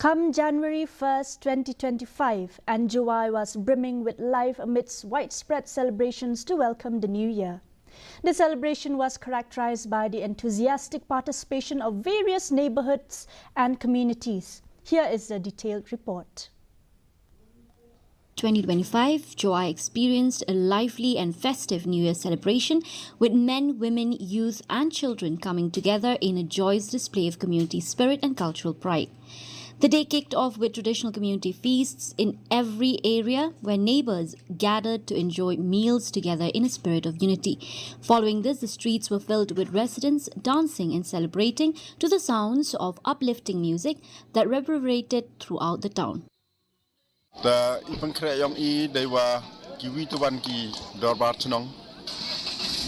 Come January 1st, 2025, and Jowai was brimming with life amidst widespread celebrations to welcome the new year. The celebration was characterized by the enthusiastic participation of various neighborhoods and communities. Here is a detailed report. 2025, Jowai experienced a lively and festive New Year celebration with men, women, youth and children coming together in a joyous display of community spirit and cultural pride. The day kicked off with traditional community feasts in every area where neighbors gathered to enjoy meals together in a spirit of unity. Following this, the streets were filled with residents dancing and celebrating to the sounds of uplifting music that reverberated throughout the town. The Ipankre E they were Kiwituan Ki Dorbar Chnong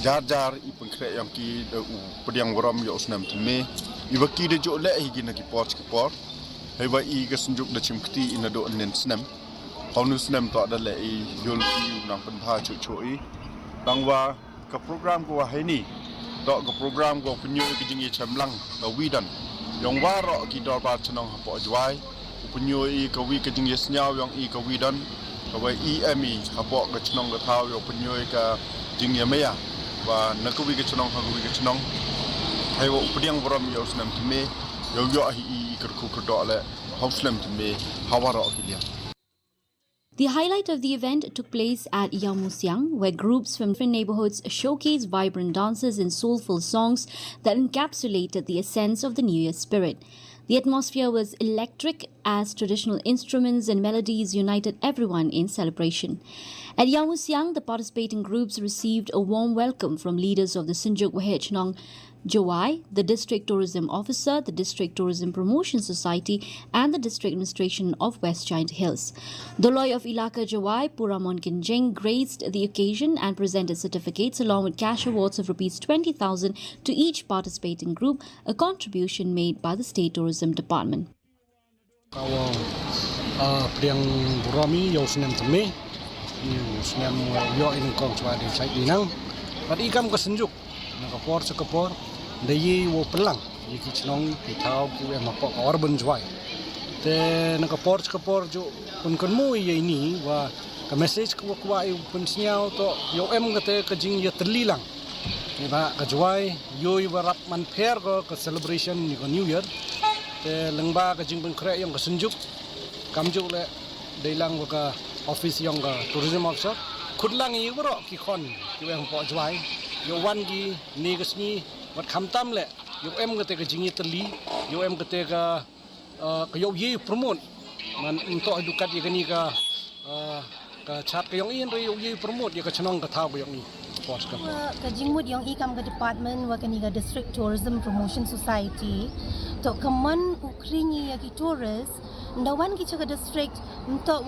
Jar Jar Ipankre Ki the Padiang Rom Yosnam to me. Iwaki the Jole Higinaki Porch Kipor. Heva Egasunjuk the Chimkti in a do and Snem. Honusnem thought the lay Yulki Nampanha Choi. Dangwa ka program go Heni. Dog a program go Pinu Gijingi Chamlang, the Widan. Young Waro Ki Dorbar Chnong Hapo Jowai. Penyoi kawi kejing yesnyau yang I kawi dan kawi EME habok ke cenong ke tau yang penyoi ke jing yamaya wa nakawi ke cenong hakawi ke cenong hai wa pediang boram yo snam tme yo yo hi kerku kerdo le hauslam tme hawara kilia. The highlight of the event took place at Yamusiang, where groups from different neighborhoods showcased vibrant dances and soulful songs that encapsulated the essence of the New Year spirit. The atmosphere was electric as traditional instruments and melodies united everyone in celebration. At Yamusiang, the participating groups received a warm welcome from leaders of the Sinjuk Wahechnong Jowai, the District Tourism Officer, the District Tourism Promotion Society and the District Administration of West Giant Hills. The lawyer of Ilaka Jowai, Puramon Kinjeng, graced the occasion and presented certificates along with cash awards of Rs 20,000 to each participating group, a contribution made by the State Tourism Department. Dayi wo pelang yiki chnong ki thau ki we mapo urban Jowai te nakapor jo kun mu ye ni wa ka message ko kwa I pun sniao to yo em gate ka jing ye terlilang ni ba ka Jowai yo I warap man pher ko ka celebration ni ko New Year te lengba ka jing pun kre yang ka sunjuk kamju le deilang wa ka office yang ka tourism officer khudlang I bro ki khon ki we mapo Jowai yo wan gi ni gasni wat khamtam le yo em gate ka jingi tali yo em gate ka yo ye promote man into edukat ye gani ka chat ka yong in yo ye promote ye ka chnong ka thau yong ni post ka jingmut yong I kam ka department wa kani ka District Tourism Promotion Society to kaman ukringi ya ki tourist ndawan ki chaka district to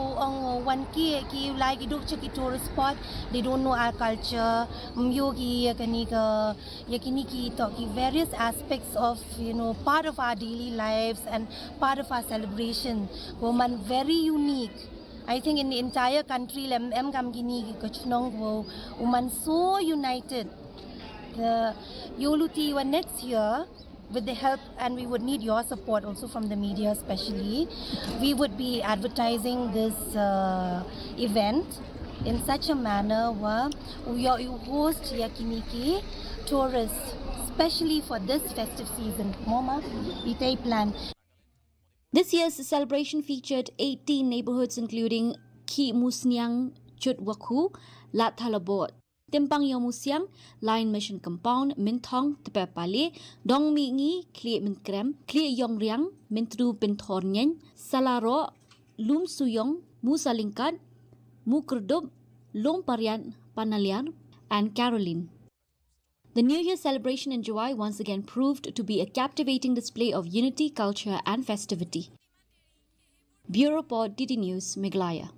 wan ki like iduk chaki tourist spot they don't know our culture yogi yakani ka yakini ki to ki various aspects of part of our daily lives and part of our celebration woman very unique. I think in the entire country lem kam gini ki kachnong wo woman so united the yoluti wa next year with the help, and we would need your support also from the media especially, we would be advertising this event in such a manner where we host yakiniki tourists, especially for this festive season. Moma, itay plan. This year's celebration featured 18 neighborhoods including Ki Musnyang Chutwaku, Lat Halabot, Timpang Yamusiang, Lion Mission Compound, Mintong, Tepepale, Dong Mingi, Klie Minkrem, Klie Yongriang, Mintru Pinthornyen, Salaro, Lum Suyong, Musalingkat, Mukurdub, Long Parian, Panalian, and Caroline. The New Year celebration in Jowai once again proved to be a captivating display of unity, culture, and festivity. Bureau Report, DD News, Meghalaya.